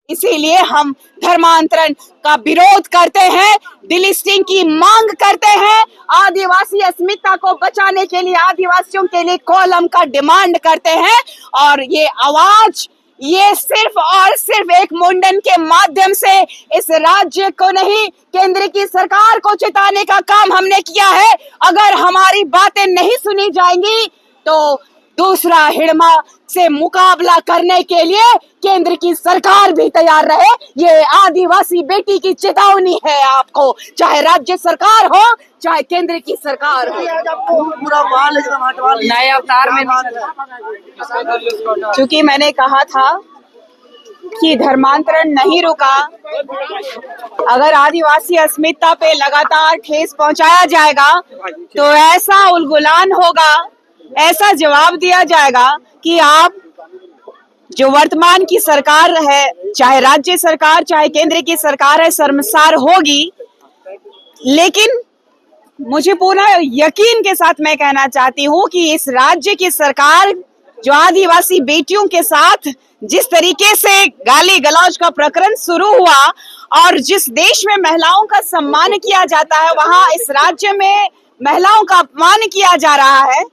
इसीलिए हम धर्मांतरण का विरोध करते हैं, डिलिस्टिंग की मांग करते हैं, आदिवासी अस्मिता को बचाने के लिए आदिवासियों के लिए कॉलम का डिमांड करते हैं। और ये आवाज ये सिर्फ और सिर्फ एक मुंडन के माध्यम से इस राज्य को नहीं, केंद्र की सरकार को चिताने का काम हमने किया है। अगर हमारी बातें नहीं सुनी जाएंगी तो दूसरा हिड़मा से मुकाबला करने के लिए केंद्र की सरकार भी तैयार रहे। ये आदिवासी बेटी की चेतावनी है आपको, चाहे राज्य सरकार हो चाहे केंद्र की सरकार हो। नए अवतार में चूंकि मैंने कहा था कि धर्मांतरण नहीं रुका, अगर आदिवासी अस्मिता पे लगातार ठेस पहुंचाया जाएगा तो ऐसा उलगुलान होगा, ऐसा जवाब दिया जाएगा कि आप जो वर्तमान की सरकार है, चाहे राज्य सरकार चाहे केंद्र की सरकार है, शर्मसार होगी। लेकिन मुझे पूरा यकीन के साथ मैं कहना चाहती हूँ कि इस राज्य की सरकार जो आदिवासी बेटियों के साथ जिस तरीके से गाली गलौज का प्रकरण शुरू हुआ और जिस देश में महिलाओं का सम्मान किया जाता है, वहां इस राज्य में महिलाओं का अपमान किया जा रहा है।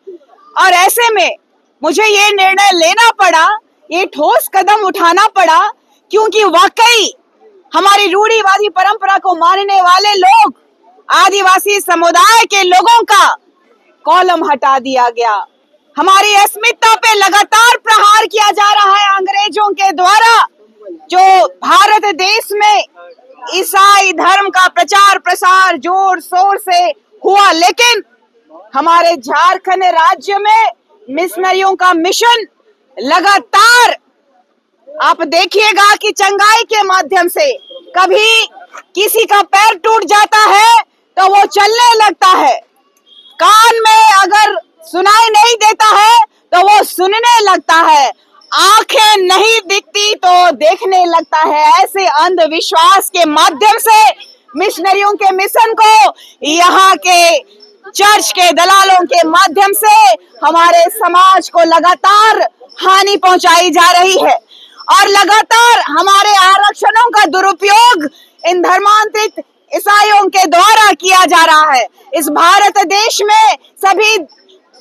और ऐसे में मुझे ये निर्णय लेना पड़ा, ये ठोस कदम उठाना पड़ा, क्योंकि वाकई हमारी रूढ़िवादी परंपरा को मानने वाले लोग, आदिवासी समुदाय के लोगों का कॉलम हटा दिया गया। हमारी अस्मिता पे लगातार प्रहार किया जा रहा है अंग्रेजों के द्वारा, जो भारत देश में ईसाई धर्म का प्रचार प्रसार जोर शोर से हुआ। लेकिन हमारे झारखंड राज्य में मिशनरियों का मिशन लगातार, आप देखिएगा कि चंगाई के माध्यम से कभी किसी का पैर टूट जाता है तो वो चलने लगता है, कान में अगर सुनाई नहीं देता है तो वो सुनने लगता है, आंखें नहीं दिखती तो देखने लगता है। ऐसे अंधविश्वास के माध्यम से मिशनरियों के मिशन को यहाँ के चर्च के दलालों के माध्यम से हमारे समाज को लगातार हानि पहुंचाई जा रही है और लगातार हमारे आरक्षणों का दुरुपयोग इन धर्मांतरित ईसाइयों के द्वारा किया जा रहा है। इस भारत देश में सभी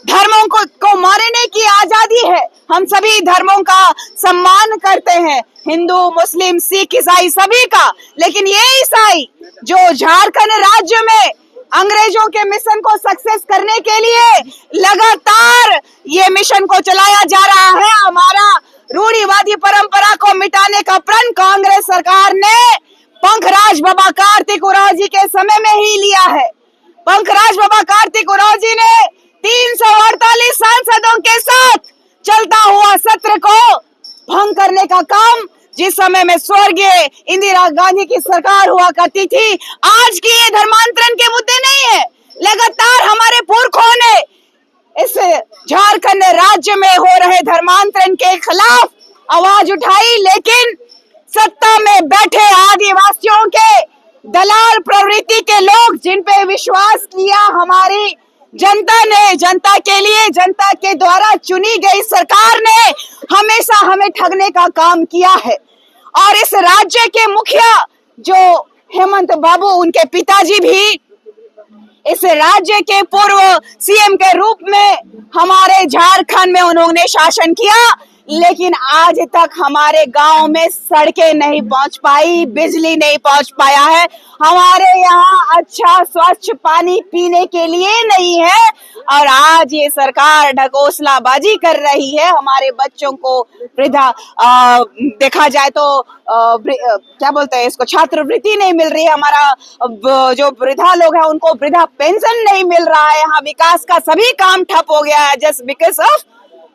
धर्मों को मानने की आजादी है, हम सभी धर्मों का सम्मान करते हैं, हिंदू मुस्लिम सिख ईसाई सभी का। लेकिन ये ईसाई जो झारखंड राज्य में अंग्रेजों के मिशन को सक्सेस करने के लिए लगातार ये मिशन को चलाया जा रहा है, हमारा रूढ़िवादी परंपरा को मिटाने का प्रण कांग्रेस सरकार ने पंकराज बाबा कार्तिक उरांव जी के समय में ही लिया है। पंकराज बाबा कार्तिक उरांव जी ने 348 सांसदों के साथ चलता हुआ सत्र को भंग करने का काम, जिस समय में स्वर्गीय इंदिरा गांधी की सरकार हुआ करती थी, आज की ये धर्मांतरण के मुद्दे नहीं है। लगातार हमारे पुरखों ने इस झारखंड राज्य में हो रहे धर्मांतरण के खिलाफ आवाज उठाई, लेकिन सत्ता में बैठे आदिवासियों के दलाल प्रवृत्ति के लोग, जिन पे विश्वास किया हमारी जनता ने, जनता के लिए जनता के द्वारा चुनी गई सरकार ने हमेशा हमें ठगने का काम किया है। और इस राज्य के मुखिया जो हेमंत बाबू, उनके पिताजी भी इस राज्य के पूर्व सीएम के रूप में हमारे झारखंड में उन्होंने शासन किया, लेकिन आज तक हमारे गांव में सड़कें नहीं पहुंच पाई, बिजली नहीं पहुंच पाया है, हमारे यहाँ अच्छा स्वच्छ पानी पीने के लिए नहीं है। और आज ये सरकार ढकोसलाबाजी कर रही है, हमारे बच्चों को वृद्धा देखा जाए तो क्या बोलते हैं इसको, छात्रवृत्ति नहीं मिल रही है, हमारा जो वृद्धा लोग हैं उनको वृद्धा पेंशन नहीं मिल रहा है, यहाँ विकास का सभी काम ठप हो गया है जस्ट बिकॉज ऑफ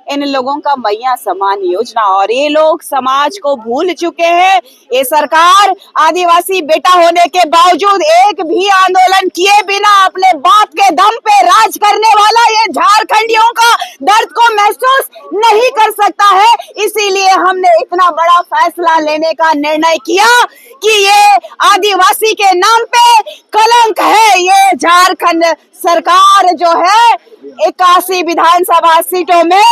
इन लोगों का मैया समान योजना। और ये लोग समाज को भूल चुके हैं। ये सरकार आदिवासी बेटा होने के बावजूद एक भी आंदोलन किए बिना अपने बाप के दम पे राज करने वाला ये झारखंडियों का दर्द को महसूस नहीं कर सकता है। इसीलिए हमने इतना बड़ा फैसला लेने का निर्णय किया कि ये आदिवासी के नाम पे कलंक है। ये झारखंड सरकार जो है 81 विधानसभा सीटों में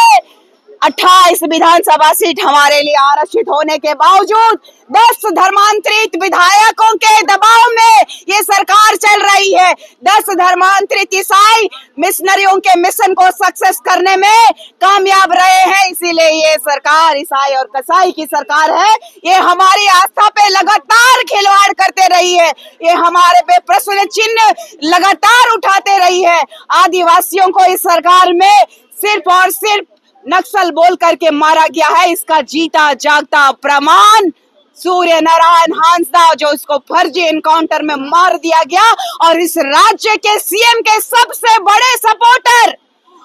28 विधानसभा सीट हमारे लिए आरक्षित होने के बावजूद 10 धर्मांतरित विधायकों के दबाव में ये सरकार चल रही है। 10 धर्मांतरित ईसाई मिशनरियों के मिशन को सक्सेस करने में कामयाब रहे हैं, इसीलिए ये सरकार ईसाई और कसाई की सरकार है। ये हमारी आस्था पे लगातार खिलवाड़ करते रही है, ये हमारे पे प्रश्न चिन्ह लगातार उठाते रही है। आदिवासियों को इस सरकार में सिर्फ और सिर्फ नक्सल बोल करके मारा गया है। इसका जीता जागता प्रमाण सूर्य नारायण हांसदा, जो इसको फर्जी एनकाउंटर में मार दिया गया, और इस राज्य के सीएम के सबसे बड़े सपोर्टर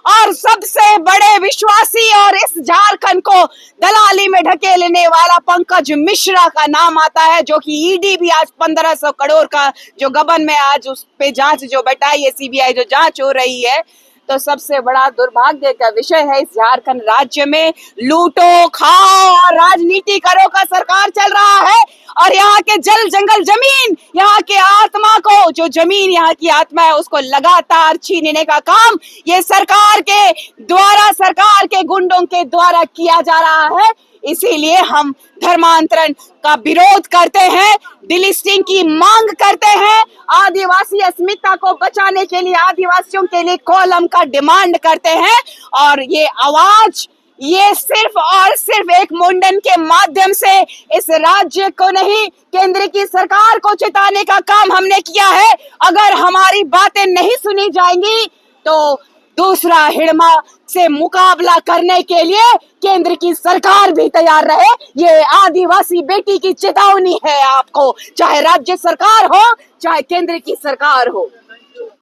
और सबसे बड़े विश्वासी और इस झारखंड को दलाली में ढकेलने वाला पंकज मिश्रा का नाम आता है, जो कि ईडी भी आज 1500 करोड़ का जो गबन में आज उस पे जांच जो बैठाई है, सीबीआई जो जांच हो रही है। तो सबसे बड़ा दुर्भाग्य का विषय है इस झारखंड राज्य में लूटो खाओ और राजनीतिकरों का सरकार चल रहा है, और यहाँ के जल जंगल जमीन, यहाँ के आत्मा को, जो जमीन यहाँ की आत्मा है, उसको लगातार छीनने का काम ये सरकार के द्वारा, सरकार के गुंडों के द्वारा किया जा रहा है। इसीलिए हम धर्मांतरण का विरोध करते हैं, डिलिस्टिंग की मांग करते हैं, आदिवासी अस्मिता को बचाने के लिए, आदिवासियों के लिए कॉलम का डिमांड करते हैं। और ये आवाज ये सिर्फ और सिर्फ एक मुंडन के माध्यम से इस राज्य को नहीं, केंद्र की सरकार को चिताने का काम हमने किया है। अगर हमारी बातें नहीं सुनी जाएंगी तो दूसरा हिड़मा से मुकाबला करने के लिए केंद्र की सरकार भी तैयार रहे। ये आदिवासी बेटी की चेतावनी है आपको, चाहे राज्य सरकार हो चाहे केंद्र की सरकार हो।